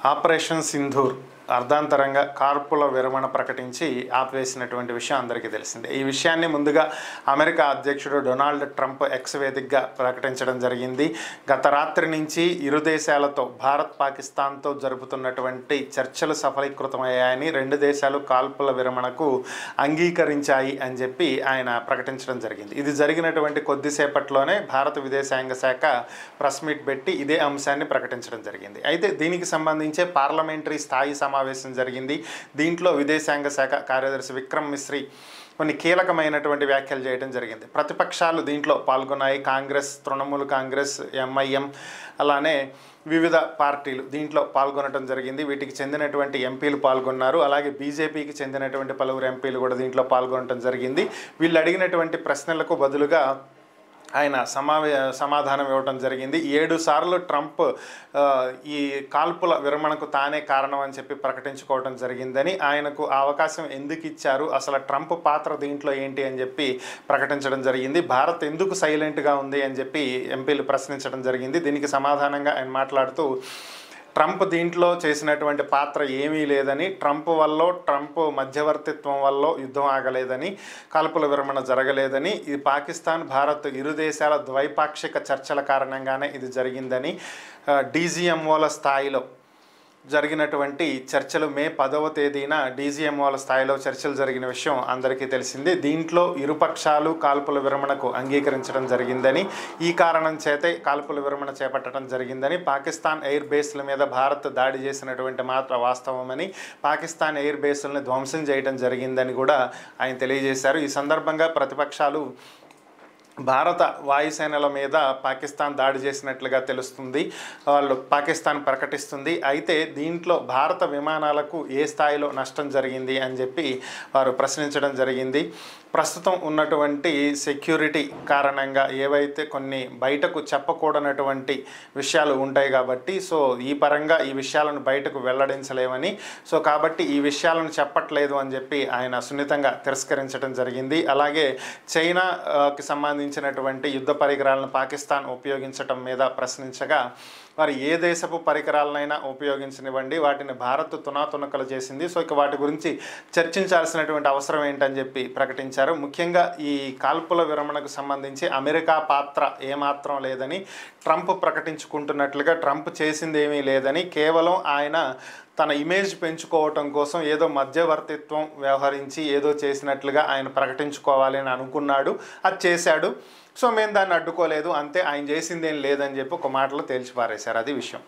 Operation Sindoor అర్ధాంతరంగా కాల్పుల విరమణ ప్రకటించి ఆపివేసినటువంటి విషయం అందరికీ తెలిసిందే. ఈ విషయాన్ని ముందుగా అమెరికా అధ్యక్షుడు డొనాల్డ్ ట్రంప్ ఎక్స్ వేదికగా ప్రకటించడం జరిగింది. గత రాత్రి నుంచి ఇరు దేశాలతో భారత్ పాకిస్తాన్తో జరుపుతున్నటువంటి చర్చలు సఫలీకృతమయ్యాయని, రెండు దేశాలు కాల్పుల విరమణకు అంగీకరించాయి అని చెప్పి ఆయన ప్రకటించడం జరిగింది. ఇది జరిగినటువంటి కొద్దిసేపట్లోనే భారత విదేశాంగ శాఖ ప్రెస్ మీట్ పెట్టి ఇదే అంశాన్ని ప్రకటించడం జరిగింది. అయితే దీనికి సంబంధించే పార్లమెంటరీ స్థాయి సమావేశం జరిగింది. దీంట్లో విదేశాంగ శాఖ కార్యదర్శి విక్రమ్ మిశ్రీ కొన్ని కీలకమైనటువంటి వ్యాఖ్యలు చేయడం జరిగింది. ప్రతిపక్షాలు దీంట్లో పాల్గొన్నాయి. కాంగ్రెస్, తృణమూల్ కాంగ్రెస్, ఎంఐఎం, అలానే వివిధ పార్టీలు దీంట్లో పాల్గొనడం జరిగింది. వీటికి చెందినటువంటి ఎంపీలు పాల్గొన్నారు. అలాగే బీజేపీకి చెందినటువంటి పలువురు ఎంపీలు కూడా దీంట్లో పాల్గొనడం జరిగింది. వీళ్ళు అడిగినటువంటి ప్రశ్నలకు బదులుగా ఆయన సమాధానం ఇవ్వడం జరిగింది. 7 సార్లు ట్రంప్ ఈ కాల్పుల విరమణకు తానే కారణం అని చెప్పి ప్రకటించుకోవడం జరిగిందని, ఆయనకు ఆ అవకాశం ఎందుకు ఇచ్చారు, అసలు ట్రంప్ పాత్ర దీంట్లో ఏంటి అని చెప్పి ప్రకటించడం జరిగింది. భారత్ ఎందుకు సైలెంట్గా ఉంది అని చెప్పి ఎంపీలు ప్రశ్నించడం జరిగింది. దీనికి సమాధానంగా ఆయన మాట్లాడుతూ ట్రంప్ దీంట్లో చేసినటువంటి పాత్ర ఏమీ లేదని, ట్రంప్ మధ్యవర్తిత్వం వల్ల యుద్ధం ఆగలేదని, కాల్పుల విరమణ జరగలేదని, ఇది పాకిస్తాన్ భారత్ ఇరు దేశాల ద్వైపాక్షిక చర్చల కారణంగానే ఇది జరిగిందని, డీజీఎంఓల స్థాయిలో జరిగినటువంటి చర్చలు మే 10వ తేదీన డీజీఎంఓల స్థాయిలో చర్చలు జరిగిన విషయం అందరికీ తెలిసిందే. దీంట్లో ఇరుపక్షాలు కాల్పుల విరమణకు అంగీకరించడం జరిగిందని, ఈ కారణం చేతే కాల్పుల విరమణ చేపట్టడం జరిగిందని, పాకిస్తాన్ ఎయిర్ బేస్ల మీద భారత్ దాడి చేసినటువంటి మాట వాస్తవమని, పాకిస్తాన్ ఎయిర్ బేస్లను ధ్వంసం చేయడం జరిగిందని కూడా ఆయన తెలియజేశారు. ఈ సందర్భంగా ప్రతిపక్షాలు భారత వాయుసేనల మీద పాకిస్తాన్ దాడి చేసినట్లుగా తెలుస్తుంది, వాళ్ళు పాకిస్తాన్ ప్రకటిస్తుంది. అయితే దీంట్లో భారత విమానాలకు ఏ స్థాయిలో నష్టం జరిగింది అని చెప్పి వారు ప్రశ్నించడం జరిగింది. ప్రస్తుతం ఉన్నటువంటి సెక్యూరిటీ కారణంగా ఏవైతే కొన్ని బయటకు చెప్పకూడనటువంటి విషయాలు ఉంటాయి కాబట్టి, ఈ పరంగా ఈ విషయాలను బయటకు వెల్లడించలేమని, కాబట్టి ఈ విషయాలను చెప్పట్లేదు అని చెప్పి ఆయన సున్నితంగా తిరస్కరించడం జరిగింది. అలాగే చైనాకి సంబంధించినటువంటి యుద్ధ పరికరాలను పాకిస్తాన్ ఉపయోగించడం మీద ప్రశ్నించగా, వారు ఏ దేశపు పరికరాలనైనా ఉపయోగించనివ్వండి, వాటిని భారత్ తునాతునకలు చేసింది, ఇక వాటి గురించి చర్చించాల్సినటువంటి అవసరం ఏంటని చెప్పి ప్రకటించారు. ముఖ్యంగా ఈ కాల్పుల విరమణకు సంబంధించి అమెరికా పాత్ర ఏమాత్రం లేదని ట్రంప్ ప్రకటించుకుంటున్నట్లుగా, ట్రంప్ చేసింది ఏమీ లేదని, కేవలం ఆయన తన ఇమేజ్ పెంచుకోవటం కోసం ఏదో మధ్యవర్తిత్వం వ్యవహరించి ఏదో చేసినట్లుగా ఆయన ప్రకటించుకోవాలి అని అనుకున్నాడు, అది చేశాడు. మేము దాన్ని అడ్డుకోలేదు, అంతే, ఆయన చేసిందేం లేదని చెప్పి ఒక మాటలో తేల్చిపారేశారు. అది విషయం.